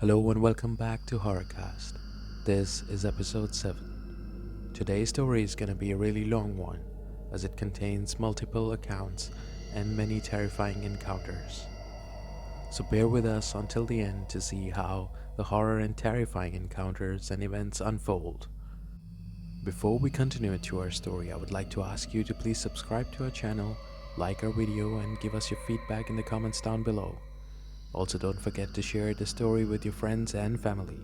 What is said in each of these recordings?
Hello and welcome back to Horrorcast. This is episode 7. Today's story is gonna be a really long one as it contains multiple accounts and many terrifying encounters. So bear with us until the end to see how the horror and terrifying encounters and events unfold. Before we continue to our story, I would like to ask you to please subscribe to our channel, like our video and give us your feedback in the comments down below. Also, don't forget to share the story with your friends and family.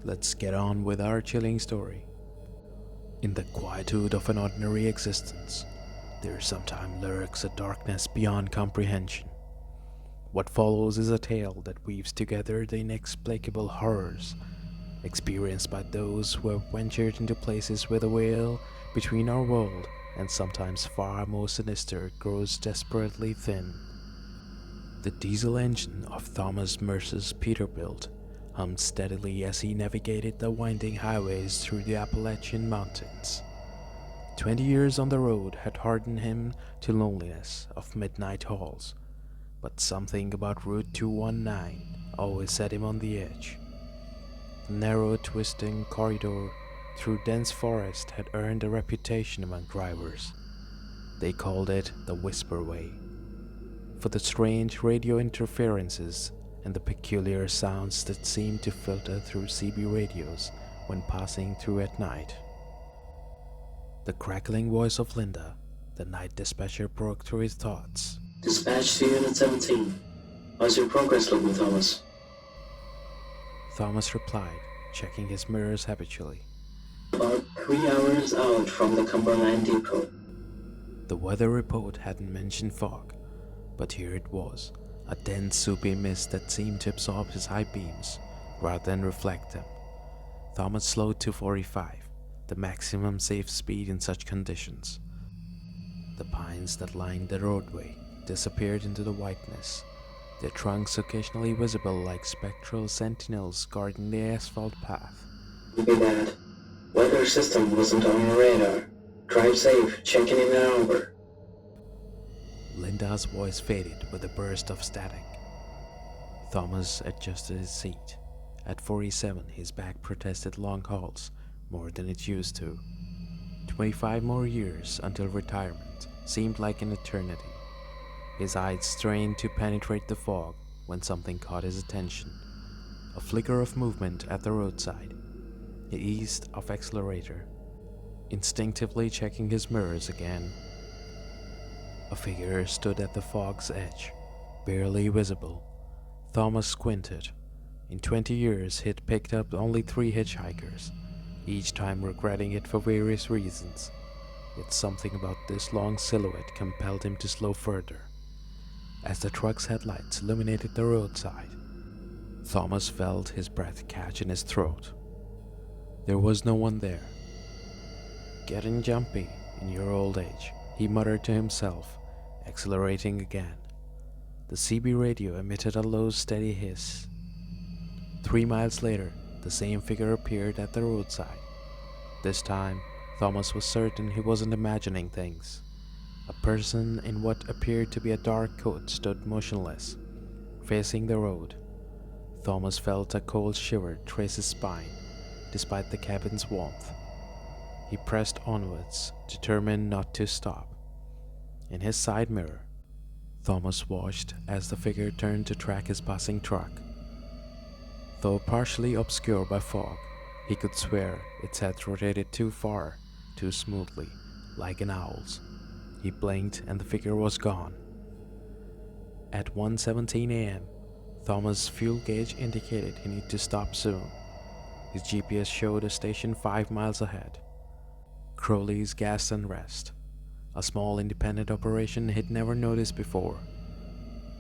Let's get on with our chilling story. In the quietude of an ordinary existence, there sometimes lurks a darkness beyond comprehension. What follows is a tale that weaves together the inexplicable horrors experienced by those who have ventured into places where the veil between our world and sometimes far more sinister grows desperately thin. The diesel engine of Thomas Mercer's Peterbilt hummed steadily as he navigated the winding highways through the Appalachian mountains. 20 years on the road had hardened him to loneliness of midnight hauls, but something about Route 219 always set him on the edge. The narrow, twisting corridor through dense forest had earned a reputation among drivers. They called it the Whisper Way, for the strange radio interferences and the peculiar sounds that seemed to filter through CB radios when passing through at night. The crackling voice of Linda, the night dispatcher, broke through his thoughts. Dispatch to Unit 17. How's your progress looking, Thomas? Thomas replied, checking his mirrors habitually. About 3 hours out from the Cumberland Depot. The weather report hadn't mentioned fog, but here it was, a dense soupy mist that seemed to absorb his high beams rather than reflect them. Thomas slowed to 45, the maximum safe speed in such conditions. The pines that lined the roadway disappeared into the whiteness, their trunks occasionally visible like spectral sentinels guarding the asphalt path. Be that. Weather system wasn't on your radar. Drive safe, checking in an hour. Linda's voice faded with a burst of static. Thomas adjusted his seat. At 47, his back protested long hauls more than it used to. 25 more years until retirement seemed like an eternity. His eyes strained to penetrate the fog when something caught his attention. A flicker of movement at the roadside. He eased off accelerator, instinctively checking his mirrors again. A figure stood at the fog's edge, barely visible. Thomas squinted. In 20 years, he'd picked up only 3 hitchhikers, each time regretting it for various reasons. Yet something about this long silhouette compelled him to slow further. As the truck's headlights illuminated the roadside, Thomas felt his breath catch in his throat. There was no one there. "Getting jumpy in your old age," he muttered to himself, accelerating again. The CB radio emitted a low, steady hiss. 3 miles later, the same figure appeared at the roadside. This time, Thomas was certain he wasn't imagining things. A person in what appeared to be a dark coat stood motionless, facing the road. Thomas felt a cold shiver trace his spine, despite the cabin's warmth. He pressed onwards, determined not to stop. In his side mirror, Thomas watched as the figure turned to track his passing truck. Though partially obscured by fog, he could swear its head rotated too far, too smoothly, like an owl's. He blinked and the figure was gone. At 1:17 a.m., Thomas' fuel gauge indicated he needed to stop soon. His GPS showed a station 5 miles ahead. Crowley's Gas and Rest, a small independent operation he'd never noticed before.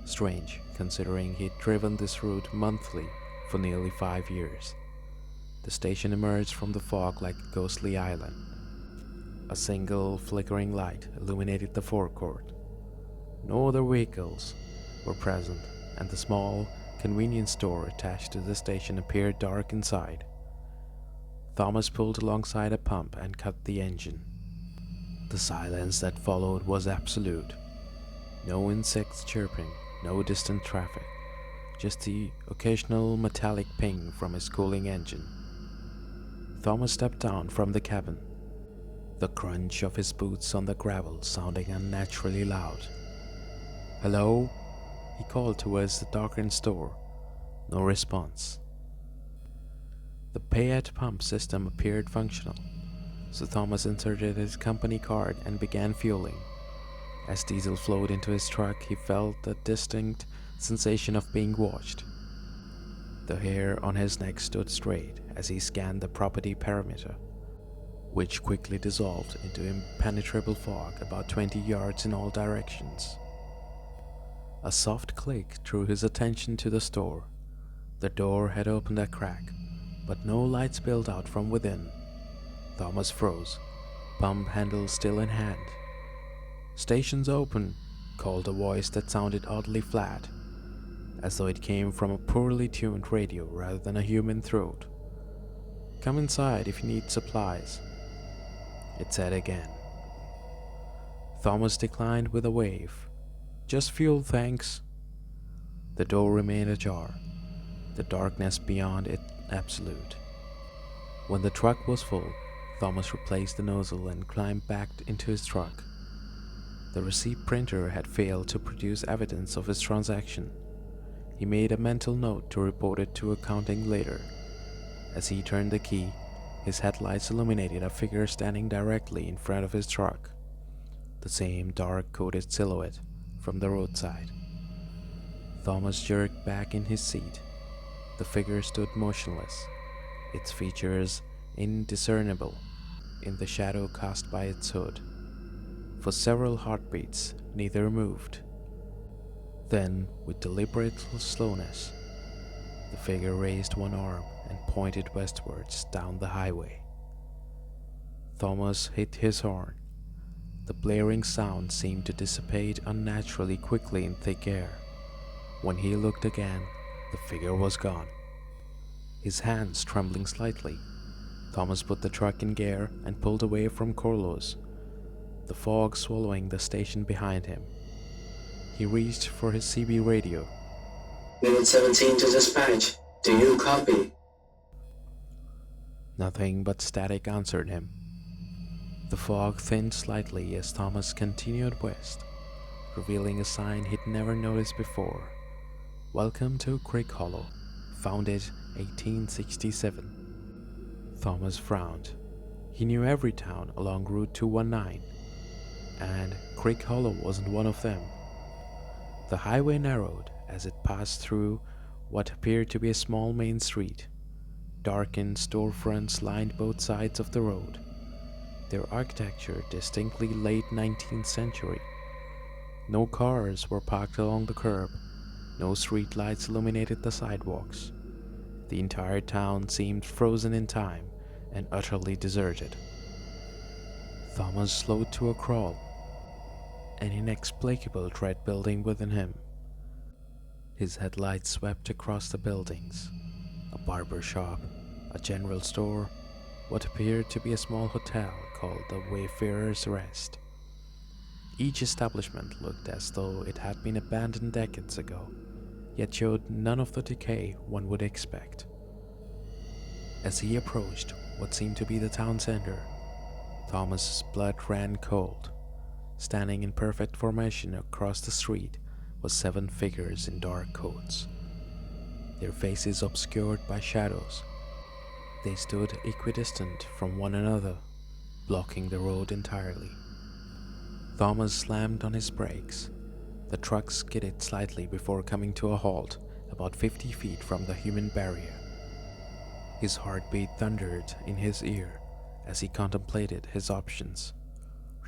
Strange, considering he'd driven this route monthly for nearly 5 years. The station emerged from the fog like a ghostly island. A single flickering light illuminated the forecourt. No other vehicles were present, and the small convenience store attached to the station appeared dark inside. Thomas pulled alongside a pump and cut the engine. The silence that followed was absolute. No insects chirping, no distant traffic, just the occasional metallic ping from his cooling engine. Thomas stepped down from the cabin, the crunch of his boots on the gravel sounding unnaturally loud. "Hello?" he called towards the darkened store. No response. The pay-at-pump system appeared functional, so Thomas inserted his company card and began fueling. As diesel flowed into his truck, he felt the distinct sensation of being watched. The hair on his neck stood straight as he scanned the property perimeter, which quickly dissolved into impenetrable fog about 20 yards in all directions. A soft click drew his attention to the store. The door had opened a crack, but no light spilled out from within. Thomas froze, pump handle still in hand. "Station's open," called a voice that sounded oddly flat, as though it came from a poorly tuned radio rather than a human throat. "Come inside if you need supplies," it said again. Thomas declined with a wave. "Just fuel, thanks." The door remained ajar, the darkness beyond it absolute. When the truck was full, Thomas replaced the nozzle and climbed back into his truck. The receipt printer had failed to produce evidence of his transaction. He made a mental note to report it to accounting later. As he turned the key, his headlights illuminated a figure standing directly in front of his truck, the same dark-coated silhouette from the roadside. Thomas jerked back in his seat. The figure stood motionless, its features indiscernible in the shadow cast by its hood. For several heartbeats, neither moved. Then, with deliberate slowness, the figure raised one arm and pointed westwards down the highway. Thomas hit his horn. The blaring sound seemed to dissipate unnaturally quickly in thick air. When he looked again, the figure was gone. His hands trembling slightly, Thomas put the truck in gear and pulled away from Corlo's, the fog swallowing the station behind him. He reached for his CB radio. Unit 17 to dispatch. Do you copy? Nothing but static answered him. The fog thinned slightly as Thomas continued west, revealing a sign he'd never noticed before. "Welcome to Creek Hollow, founded 1867. Thomas frowned. He knew every town along Route 219, and Creek Hollow wasn't one of them. The highway narrowed as it passed through what appeared to be a small main street. Darkened storefronts lined both sides of the road, their architecture distinctly late 19th century. No cars were parked along the curb, no street lights illuminated the sidewalks. The entire town seemed frozen in time and utterly deserted. Thomas slowed to a crawl, an inexplicable dread building within him. His headlights swept across the buildings, a barber shop, a general store, what appeared to be a small hotel called the Wayfarer's Rest. Each establishment looked as though it had been abandoned decades ago, yet showed none of the decay one would expect. As he approached what seemed to be the town center, Thomas's blood ran cold. Standing in perfect formation across the street was 7 figures in dark coats, their faces obscured by shadows. They stood equidistant from one another, blocking the road entirely. Thomas slammed on his brakes. The truck skidded slightly before coming to a halt about 50 feet from the human barrier. His heartbeat thundered in his ear as he contemplated his options.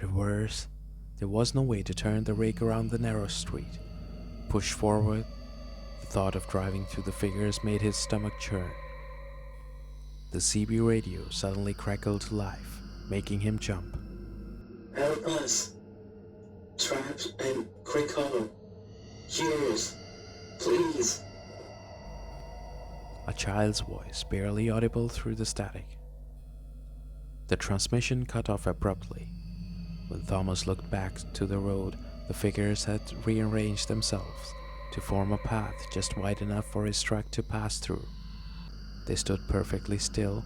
Reverse? There was no way to turn the rig around the narrow street. Push forward? The thought of driving through the figures made his stomach churn. The CB radio suddenly crackled to life, making him jump. Help us. Trapped in Creek Hollow. Here's. Please. A child's voice, barely audible through the static. The transmission cut off abruptly. When Thomas looked back to the road, the figures had rearranged themselves, to form a path just wide enough for his truck to pass through. They stood perfectly still.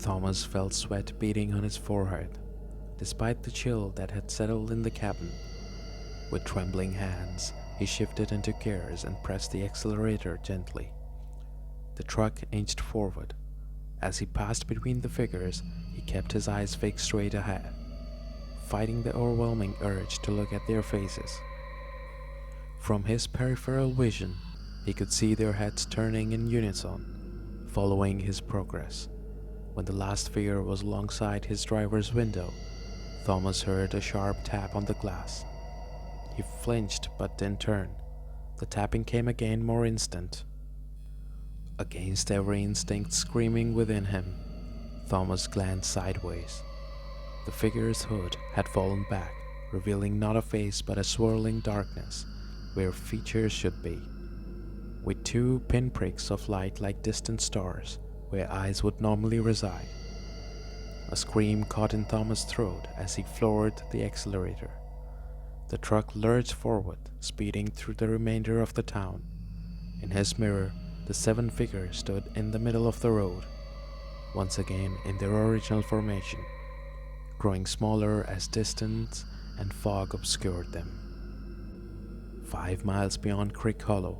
Thomas felt sweat beading on his forehead, despite the chill that had settled in the cabin. With trembling hands, he shifted into gears and pressed the accelerator gently. The truck inched forward. As he passed between the figures, he kept his eyes fixed straight ahead, fighting the overwhelming urge to look at their faces. From his peripheral vision, he could see their heads turning in unison, following his progress. When the last figure was alongside his driver's window, Thomas heard a sharp tap on the glass. He flinched but didn't turn. The tapping came again, more instant. Against every instinct screaming within him, Thomas glanced sideways. The figure's hood had fallen back, revealing not a face but a swirling darkness where features should be, with two pinpricks of light like distant stars where eyes would normally reside. A scream caught in Thomas' throat as he floored the accelerator. The truck lurched forward, speeding through the remainder of the town. In his mirror, the 7 figures stood in the middle of the road, once again in their original formation, growing smaller as distance and fog obscured them. 5 miles beyond Creek Hollow,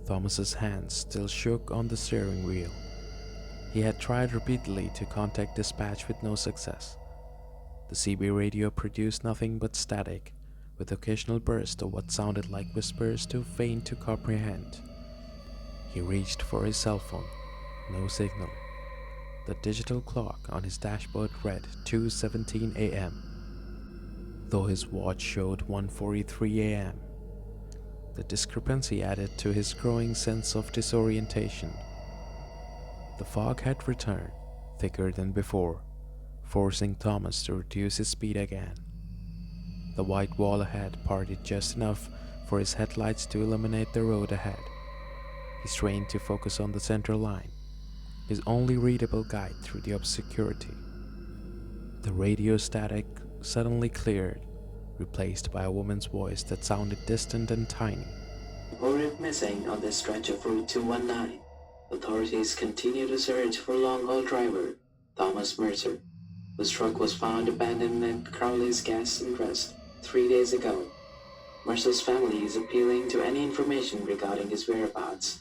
Thomas's hands still shook on the steering wheel. He had tried repeatedly to contact dispatch with no success. The CB radio produced nothing but static, with occasional bursts of what sounded like whispers too faint to comprehend. He reached for his cell phone. No signal. The digital clock on his dashboard read 2:17 a.m., though his watch showed 1:43 a.m. The discrepancy added to his growing sense of disorientation. The fog had returned, thicker than before, forcing Thomas to reduce his speed again. The white wall ahead parted just enough for his headlights to illuminate the road ahead. He strained to focus on the center line, his only readable guide through the obscurity. The radio static suddenly cleared, replaced by a woman's voice that sounded distant and tiny. Reported missing on this stretch of Route 219. Authorities continue to search for long-haul driver Thomas Mercer, whose truck was found abandoned at Crowley's Gas and Rest 3 days ago. Mercer's family is appealing to any information regarding his whereabouts.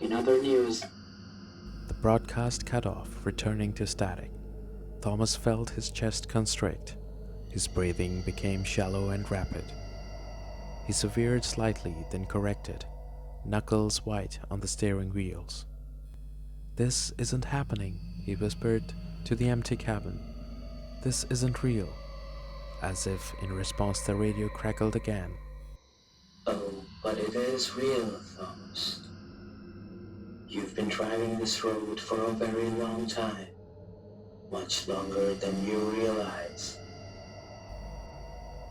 In other news, the broadcast cut off, returning to static. Thomas felt his chest constrict. His breathing became shallow and rapid. He severed slightly, then corrected, knuckles white on the steering wheels. "This isn't happening," he whispered to the empty cabin. "This isn't real." As if in response, the radio crackled again. "Oh, but it is real, Thomas. You've been driving this road for a very long time, much longer than you realize."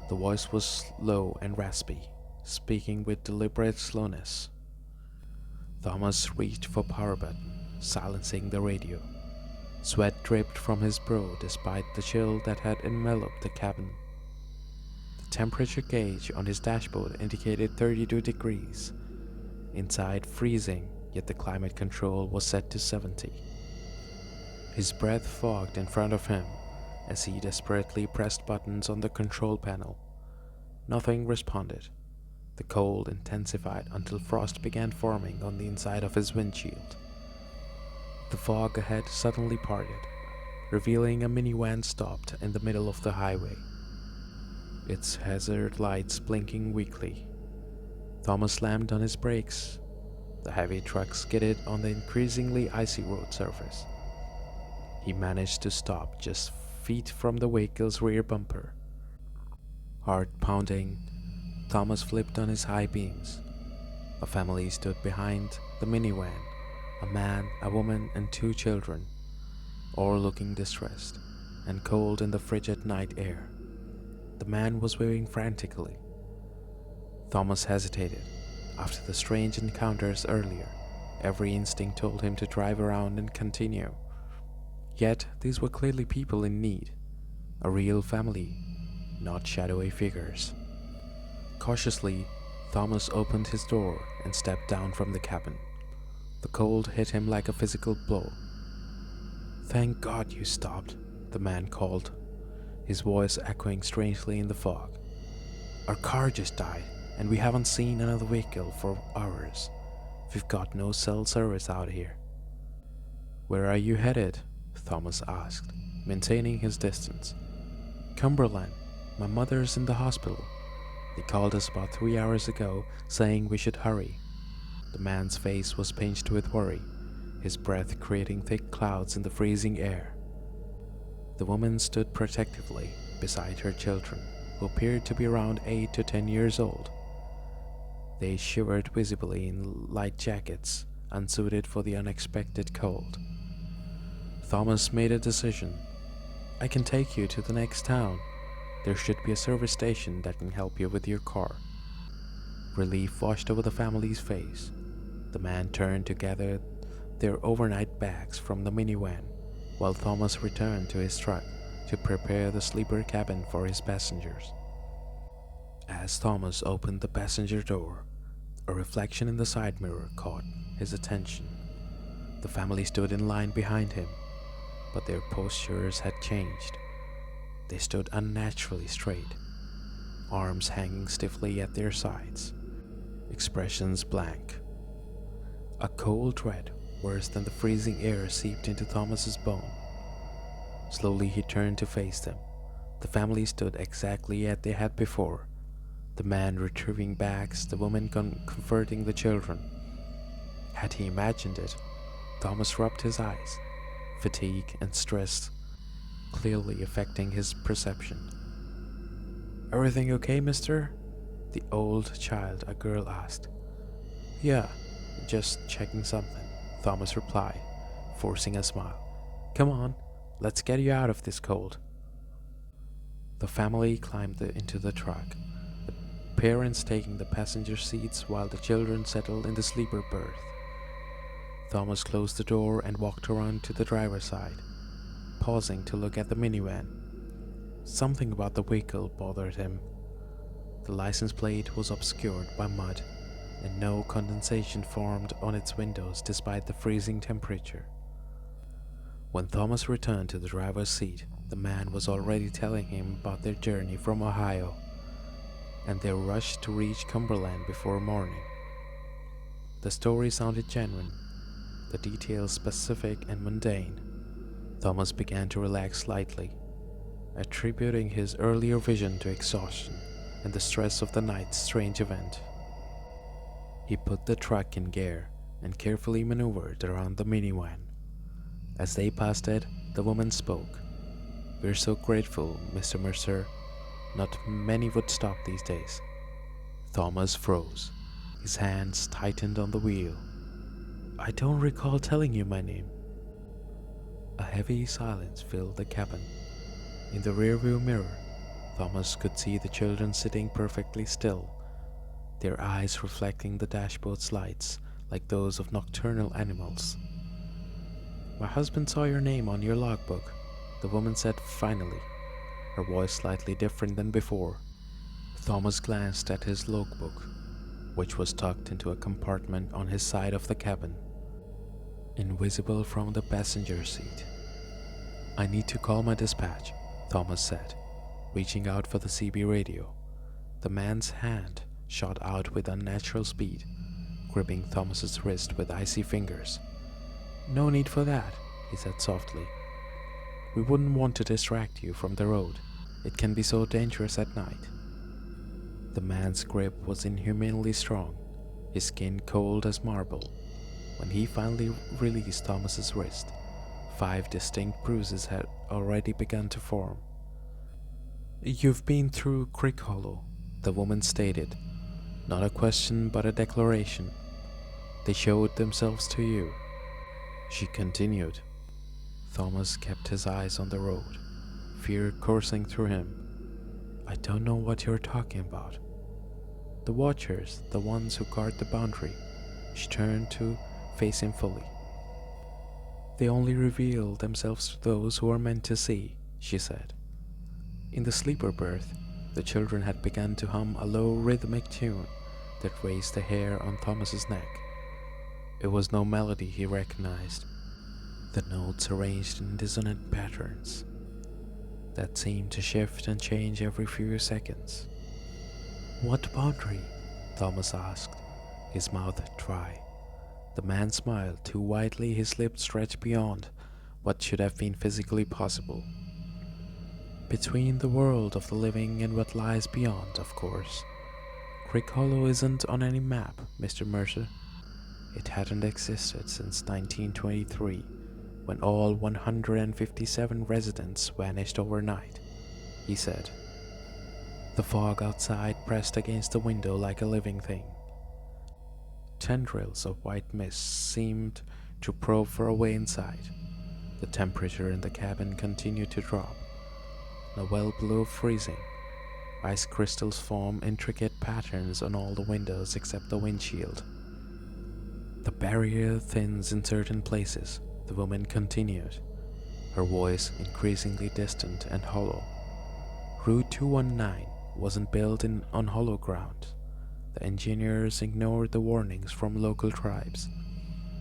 The voice was low and raspy, speaking with deliberate slowness. Thomas reached for power button, silencing the radio. Sweat dripped from his brow despite the chill that had enveloped the cabin. The temperature gauge on his dashboard indicated 32 degrees. Inside freezing, yet the climate control was set to 70. His breath fogged in front of him as he desperately pressed buttons on the control panel. Nothing responded. The cold intensified until frost began forming on the inside of his windshield. The fog ahead suddenly parted, revealing a minivan stopped in the middle of the highway, its hazard lights blinking weakly. Thomas slammed on his brakes. The heavy truck skidded on the increasingly icy road surface. He managed to stop just feet from the vehicle's rear bumper. Heart pounding, Thomas flipped on his high beams. A family stood behind the minivan, a man, a woman, and 2 children, all looking distressed and cold in the frigid night air. The man was waving frantically. Thomas hesitated. After the strange encounters earlier, every instinct told him to drive around and continue. Yet these were clearly people in need, a real family, not shadowy figures. Cautiously, Thomas opened his door and stepped down from the cabin. The cold hit him like a physical blow. "Thank God you stopped," the man called, his voice echoing strangely in the fog. "Our car just died, and we haven't seen another vehicle for hours. We've got no cell service out here." "Where are you headed?" Thomas asked, maintaining his distance. "Cumberland. My mother's in the hospital. They called us about 3 hours ago, saying we should hurry." The man's face was pinched with worry, his breath creating thick clouds in the freezing air. The woman stood protectively beside her children, who appeared to be around 8 to 10 years old. They shivered visibly in light jackets, unsuited for the unexpected cold. Thomas made a decision. "I can take you to the next town. There should be a service station that can help you with your car." Relief washed over the family's face. The man turned to gather their overnight bags from the minivan, while Thomas returned to his truck to prepare the sleeper cabin for his passengers. As Thomas opened the passenger door, a reflection in the side mirror caught his attention. The family stood in line behind him, but their postures had changed. They stood unnaturally straight, arms hanging stiffly at their sides, expressions blank. A cold dread, worse than the freezing air, seeped into Thomas's bone. Slowly he turned to face them. The family stood exactly as they had before, the man retrieving bags, the woman comforting the children. Had he imagined it? Thomas rubbed his eyes, fatigue and stress clearly affecting his perception. "Everything okay, mister?" the old child, a girl, asked. "Yeah, just checking something," Thomas replied, forcing a smile. "Come on, let's get you out of this cold." The family climbed into the truck, the parents taking the passenger seats while the children settled in the sleeper berth. Thomas closed the door and walked around to the driver's side, pausing to look at the minivan. Something about the vehicle bothered him. The license plate was obscured by mud, and no condensation formed on its windows despite the freezing temperature. When Thomas returned to the driver's seat, the man was already telling him about their journey from Ohio and their rush to reach Cumberland before morning. The story sounded genuine, the details specific and mundane. Thomas began to relax slightly, attributing his earlier vision to exhaustion and the stress of the night's strange event. He put the truck in gear and carefully maneuvered around the minivan. As they passed it, the woman spoke. "We're so grateful, Mr. Mercer. Not many would stop these days." Thomas froze. His hands tightened on the wheel. "I don't recall telling you my name." A heavy silence filled the cabin. In the rearview mirror, Thomas could see the children sitting perfectly still, their eyes reflecting the dashboard's lights like those of nocturnal animals. "My husband saw your name on your logbook," the woman said finally, her voice slightly different than before. Thomas glanced at his logbook, which was tucked into a compartment on his side of the cabin, invisible from the passenger seat. "I need to call my dispatch," Thomas said, reaching out for the CB radio. The man's hand shot out with unnatural speed, gripping Thomas's wrist with icy fingers. "No need for that," he said softly. "We wouldn't want to distract you from the road. It can be so dangerous at night." The man's grip was inhumanly strong, his skin cold as marble. When he finally released Thomas's wrist, 5 distinct bruises had already begun to form. "You've been through Creek Hollow," the woman stated, not a question but a declaration. "They showed themselves to you," she continued. Thomas kept his eyes on the road, fear coursing through him. "I don't know what you're talking about." "The Watchers, the ones who guard the boundary." She turned to face him fully. "They only reveal themselves to those who are meant to see," she said. In the sleeper berth, the children had begun to hum a low rhythmic tune, that raised the hair on Thomas's neck. It was no melody he recognized, the notes arranged in dissonant patterns that seemed to shift and change every few seconds. "What boundary?" Thomas asked, his mouth dry. The man smiled too widely, his lips stretched beyond what should have been physically possible. "Between the world of the living and what lies beyond, of course. Creek Hollow isn't on any map, Mr. Mercer. It hadn't existed since 1923, when all 157 residents vanished overnight," he said. The fog outside pressed against the window like a living thing. Tendrils of white mist seemed to probe for a way inside. The temperature in the cabin continued to drop, now well below freezing. Ice crystals form intricate patterns on all the windows except the windshield. "The barrier thins in certain places," the woman continued, her voice increasingly distant and hollow. "Route 219 wasn't built on hollow ground. The engineers ignored the warnings from local tribes.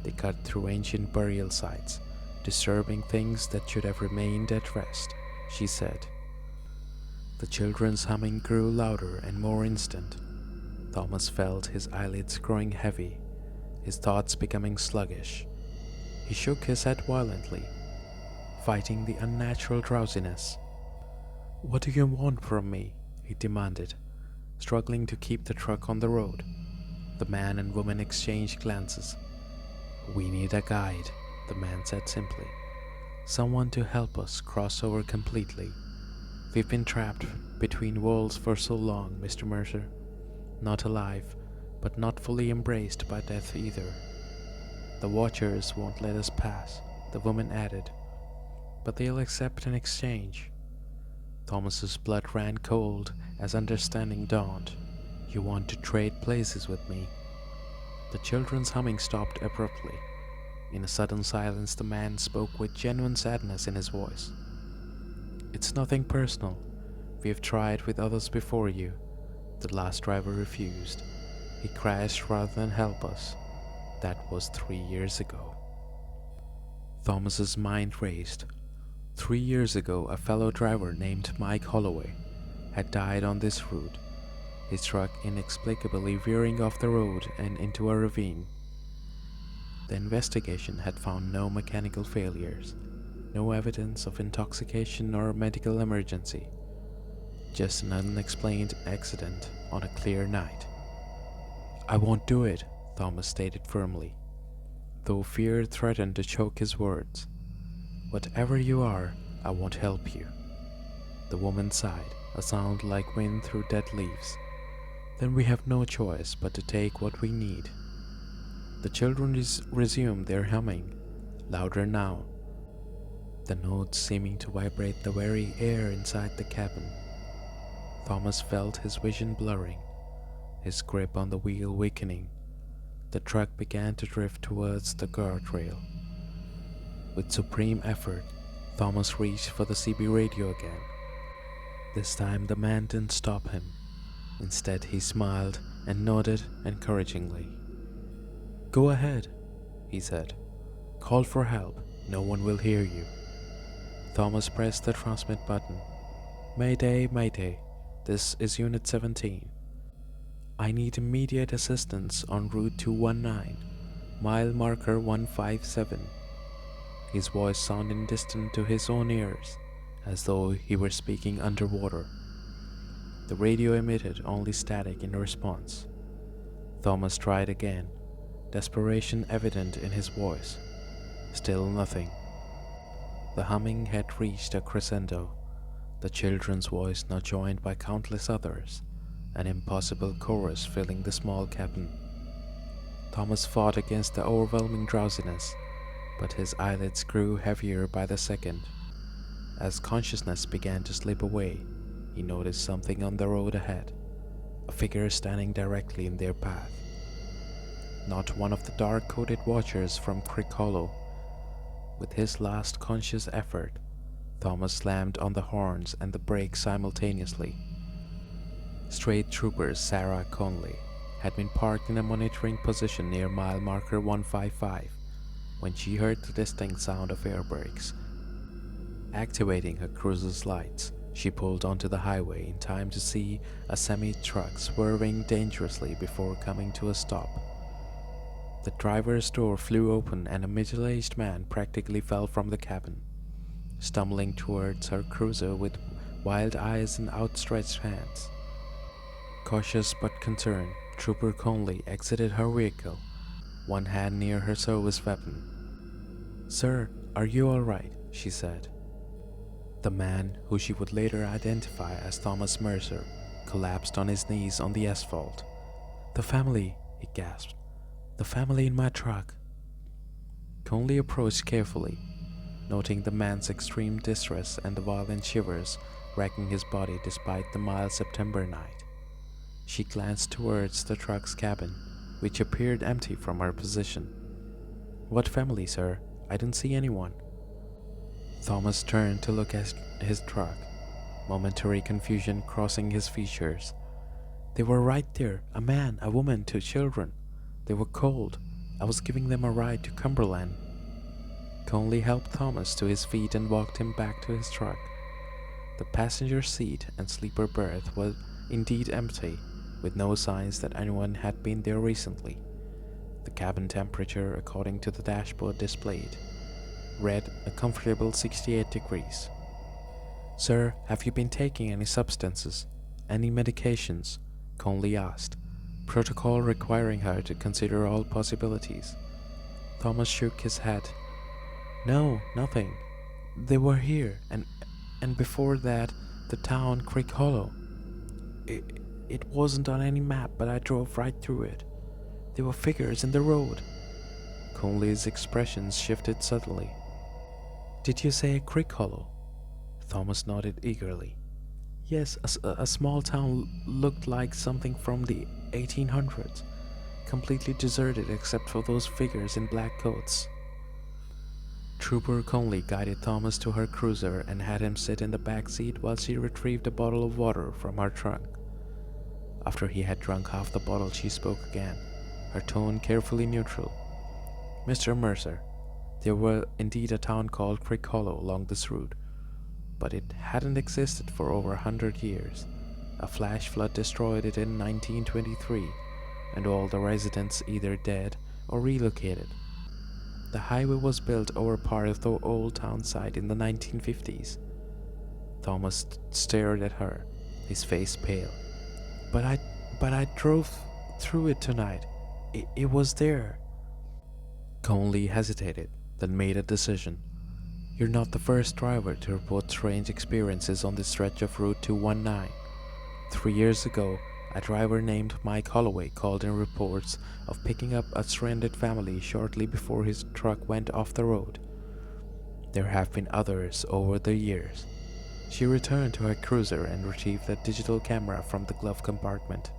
They cut through ancient burial sites, disturbing things that should have remained at rest," she said. The children's humming grew louder and more instant. Thomas felt his eyelids growing heavy, his thoughts becoming sluggish. He shook his head violently, fighting the unnatural drowsiness. "What do you want from me?" he demanded, struggling to keep the truck on the road. The man and woman exchanged glances. "We need a guide," the man said simply. "Someone to help us cross over completely. We've been trapped between worlds for so long, Mr. Mercer. Not alive, but not fully embraced by death either. The Watchers won't let us pass," the woman added, "but they'll accept an exchange." Thomas's blood ran cold as understanding dawned. "You want to trade places with me?" The children's humming stopped abruptly. In a sudden silence, the man spoke with genuine sadness in his voice. "It's nothing personal. We have tried with others before you. The last driver refused. He crashed rather than help us. That was 3 years ago." Thomas's mind raced. 3 years ago, a fellow driver named Mike Holloway had died on this route, his truck inexplicably veering off the road and into a ravine. The investigation had found no mechanical failures, no evidence of intoxication or medical emergency, just an unexplained accident on a clear night. "I won't do it," Thomas stated firmly, though fear threatened to choke his words. "Whatever you are, I won't help you." The woman sighed, a sound like wind through dead leaves. "Then we have no choice but to take what we need." The children resumed their humming, louder now, the notes seeming to vibrate the very air inside the cabin. Thomas felt his vision blurring, his grip on the wheel weakening. The truck began to drift towards the guardrail. With supreme effort, Thomas reached for the CB radio again. This time the man didn't stop him. Instead, he smiled and nodded encouragingly. "Go ahead," he said. "Call for help. No one will hear you." Thomas pressed the transmit button. "Mayday, Mayday. This is Unit 17. I need immediate assistance on Route 219, mile marker 157. His voice sounded distant to his own ears, as though he were speaking underwater. The radio emitted only static in response. Thomas tried again, desperation evident in his voice. Still nothing. The humming had reached a crescendo, the children's voice now joined by countless others, an impossible chorus filling the small cabin. Thomas fought against the overwhelming drowsiness, but his eyelids grew heavier by the second. As consciousness began to slip away, he noticed something on the road ahead, a figure standing directly in their path. Not one of the dark-coated watchers from Creek Hollow. With his last conscious effort, Thomas slammed on the horns and the brakes simultaneously. State Trooper Sarah Conley, had been parked in a monitoring position near mile marker 155 when she heard the distinct sound of air brakes. Activating her cruiser's lights, she pulled onto the highway in time to see a semi-truck swerving dangerously before coming to a stop. The driver's door flew open and a middle-aged man practically fell from the cabin, stumbling towards her cruiser with wild eyes and outstretched hands. Cautious but concerned, Trooper Conley exited her vehicle, one hand near her service weapon. "Sir, are you all right?" she said. The man, who she would later identify as Thomas Mercer, collapsed on his knees on the asphalt. "The family," he gasped. "The family in my truck." Conley approached carefully, noting the man's extreme distress and the violent shivers racking his body despite the mild September night. She glanced towards the truck's cabin, which appeared empty from her position. "What family, sir? I don't see anyone." Thomas turned to look at his truck, momentary confusion crossing his features. "They were right there, a man, a woman, 2 children. They were cold. I was giving them a ride to Cumberland." Conley helped Thomas to his feet and walked him back to his truck. The passenger seat and sleeper berth was indeed empty, with no signs that anyone had been there recently. The cabin temperature, according to the dashboard displayed, read a comfortable 68 degrees. "Sir, have you been taking any substances? Any medications?" Conley asked, protocol requiring her to consider all possibilities. Thomas shook his head. "No, nothing. They were here, and before that, the town Creek Hollow. It wasn't on any map, but I drove right through it. There were figures in the road." Conley's expressions shifted suddenly. "Did you say Creek Hollow?" Thomas nodded eagerly. "Yes, a small town looked like something from the 1800s, completely deserted except for those figures in black coats." Trooper Conley guided Thomas to her cruiser and had him sit in the back seat while she retrieved a bottle of water from her trunk. After he had drunk half the bottle, she spoke again, her tone carefully neutral. "Mr. Mercer, there were indeed a town called Creek Hollow along this route, but it hadn't existed for over 100 years. A flash flood destroyed it in 1923, and all the residents either dead or relocated. The highway was built over part of the old town site in the 1950s. Thomas stared at her, his face pale. But I drove through it tonight. It was there." Conley hesitated, then made a decision. "You're not the first driver to report strange experiences on this stretch of Route 219. 3 years ago, a driver named Mike Holloway called in reports of picking up a stranded family shortly before his truck went off the road. There have been others over the years." She returned to her cruiser and retrieved a digital camera from the glove compartment.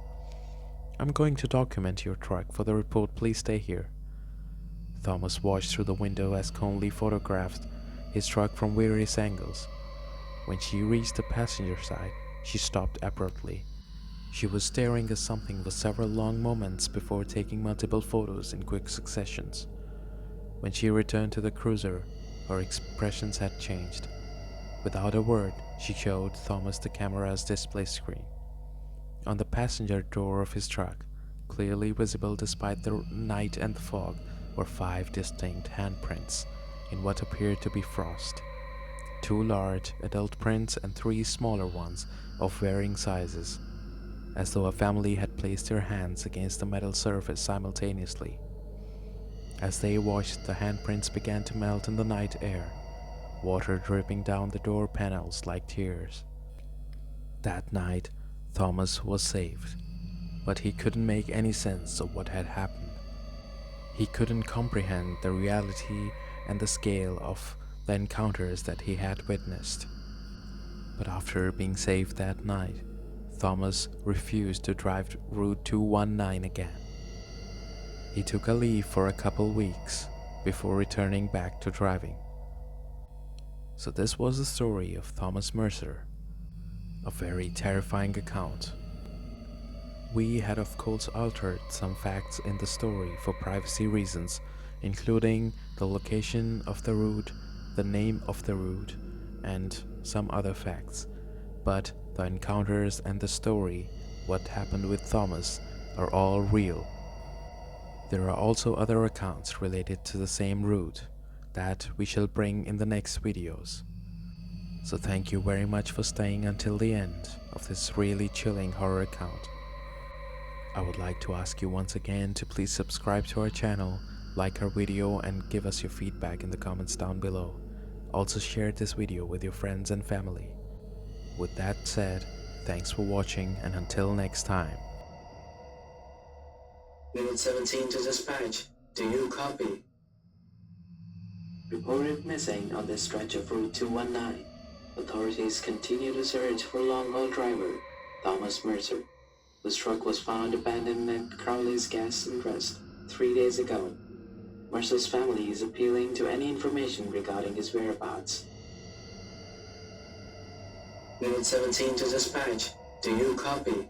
"I'm going to document your truck for the report. Please stay here." Thomas watched through the window as Conley photographed his truck from various angles. When she reached the passenger side, she stopped abruptly. She was staring at something for several long moments before taking multiple photos in quick successions. When she returned to the cruiser, her expressions had changed. Without a word, she showed Thomas the camera's display screen. On the passenger door of his truck, clearly visible despite the night and the fog, were 5 distinct handprints in what appeared to be frost. 2 large adult prints and 3 smaller ones of varying sizes, as though a family had placed their hands against the metal surface simultaneously. As they watched, the handprints began to melt in the night air, water dripping down the door panels like tears. That night, Thomas was saved, but he couldn't make any sense of what had happened. He couldn't comprehend the reality and the scale of the encounters that he had witnessed. But after being saved that night, Thomas refused to drive Route 219 again. He took a leave for a couple weeks before returning back to driving. So this was the story of Thomas Mercer, a very terrifying account. We had of course altered some facts in the story for privacy reasons, including the location of the route, the name of the route, and some other facts. But the encounters and the story, what happened with Thomas, are all real. There are also other accounts related to the same route that we shall bring in the next videos. So thank you very much for staying until the end of this really chilling horror account. I would like to ask you once again to please subscribe to our channel, like our video and give us your feedback in the comments down below. Also share this video with your friends and family. With that said, thanks for watching and until next time. Unit 17 to dispatch. Do you copy? Reported missing on this stretch of Route 219. Authorities continue to search for long-haul driver Thomas Mercer, whose truck was found abandoned at Crowley's Gas and Rest 3 days ago. Mercer's family is appealing to any information regarding his whereabouts. Unit 17 to dispatch. Do you copy?